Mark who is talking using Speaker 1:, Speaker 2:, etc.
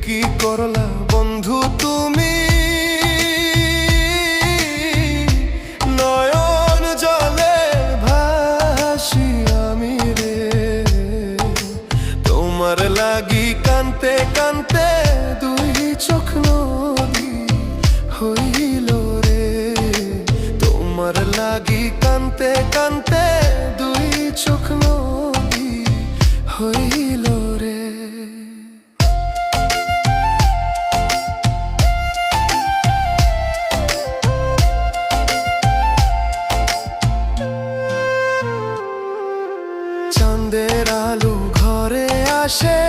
Speaker 1: কি করলা বন্ধু তুমি, নয়ন জলে ভাসি আমি রে। তোমার লাগি কানতে কানতে দুই চোখ নদী হইল রে। তোমার লাগি কানতে কানতে দুই চোখ নদী হইল রে। চাঁদের আলো ঘরে আসে,